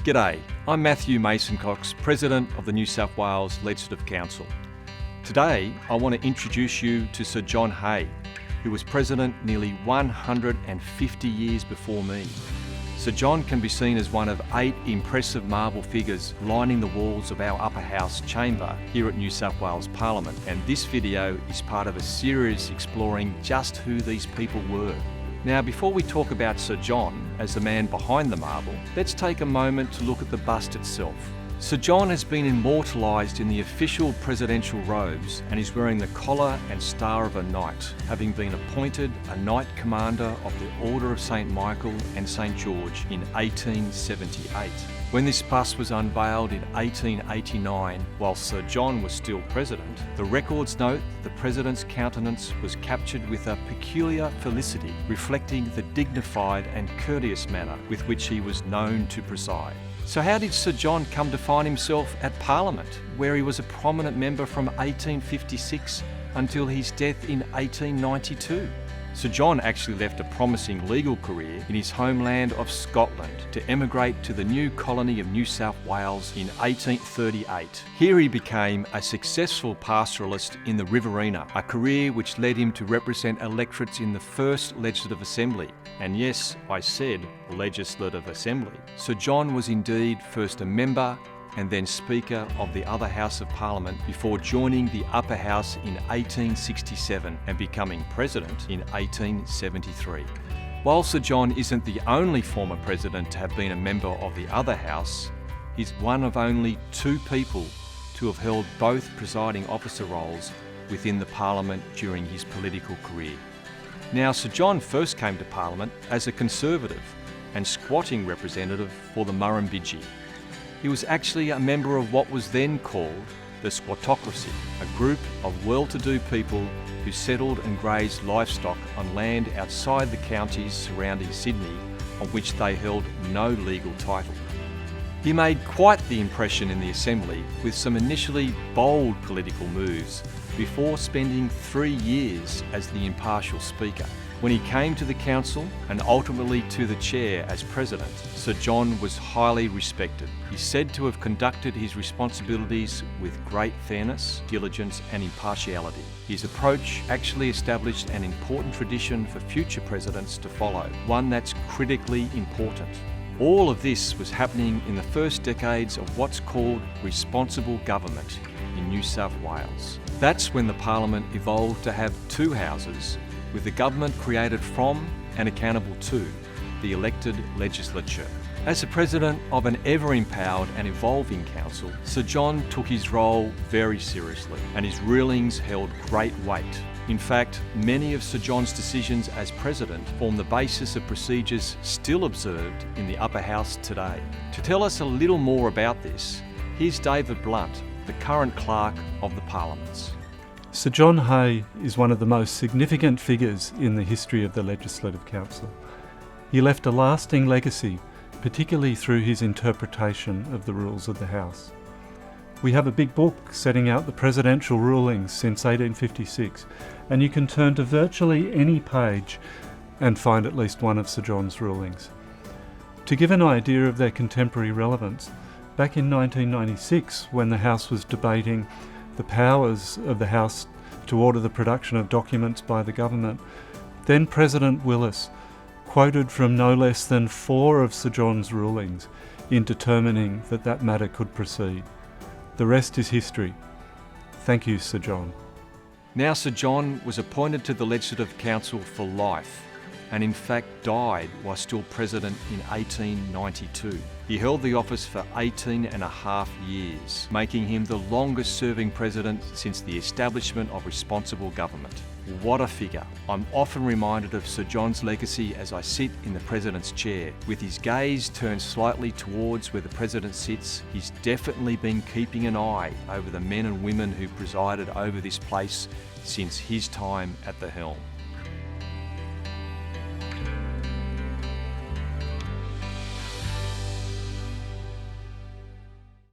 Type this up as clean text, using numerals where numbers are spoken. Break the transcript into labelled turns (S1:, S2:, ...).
S1: G'day, I'm Matthew Mason-Cox, President of the New South Wales Legislative Council. Today, I want to introduce you to Sir John Hay, who was President nearly 150 years before me. Sir John can be seen as one of 8 impressive marble figures lining the walls of our upper house chamber here at New South Wales Parliament, and this video is part of a series exploring just who these people were. Now, before we talk about Sir John as the man behind the marble, let's take a moment to look at the bust itself. Sir John has been immortalised in the official presidential robes and is wearing the collar and star of a knight, having been appointed a Knight Commander of the Order of St Michael and St George in 1878. When this bust was unveiled in 1889, while Sir John was still president, the records note the president's countenance was captured with a peculiar felicity, reflecting the dignified and courteous manner with which he was known to preside. So how did Sir John come to find himself at Parliament, where he was a prominent member from 1856 until his death in 1892? Sir John actually left a promising legal career in his homeland of Scotland to emigrate to the new colony of New South Wales in 1838. Here he became a successful pastoralist in the Riverina, a career which led him to represent electorates in the first Legislative Assembly. And yes, I said Legislative Assembly. Sir John was indeed first a member and then Speaker of the other House of Parliament before joining the upper house in 1867 and becoming President in 1873. While Sir John isn't the only former President to have been a member of the other house, he's one of only 2 people to have held both presiding officer roles within the Parliament during his political career. Now, Sir John first came to Parliament as a Conservative and squatting representative for the Murrumbidgee. He was actually a member of what was then called the Squattocracy, a group of well-to-do people who settled and grazed livestock on land outside the counties surrounding Sydney on which they held no legal title. He made quite the impression in the Assembly with some initially bold political moves before spending 3 years as the impartial Speaker. When he came to the Council and ultimately to the Chair as President, Sir John was highly respected. He's said to have conducted his responsibilities with great fairness, diligence and impartiality. His approach actually established an important tradition for future presidents to follow, one that's critically important. All of this was happening in the first decades of what's called responsible government in New South Wales. That's when the Parliament evolved to have 2 houses, with the government created from and accountable to the elected legislature. As the president of an ever-empowered and evolving council, Sir John took his role very seriously and his rulings held great weight. In fact, many of Sir John's decisions as president form the basis of procedures still observed in the upper house today. To tell us a little more about this, here's David Blunt, the current clerk of the Parliaments.
S2: Sir John Hay is one of the most significant figures in the history of the Legislative Council. He left a lasting legacy, particularly through his interpretation of the rules of the House. We have a big book setting out the presidential rulings since 1856, and you can turn to virtually any page and find at least one of Sir John's rulings. To give an idea of their contemporary relevance, back in 1996, when the House was debating the powers of the House to order the production of documents by the government, then President Willis quoted from no less than 4 of Sir John's rulings in determining that that matter could proceed. The rest is history. Thank you, Sir John.
S1: Now, Sir John was appointed to the Legislative Council for life and in fact died while still President in 1892. He held the office for 18.5 years, making him the longest serving president since the establishment of responsible government. What a figure. I'm often reminded of Sir John's legacy as I sit in the President's chair. With his gaze turned slightly towards where the President sits, he's definitely been keeping an eye over the men and women who presided over this place since his time at the helm.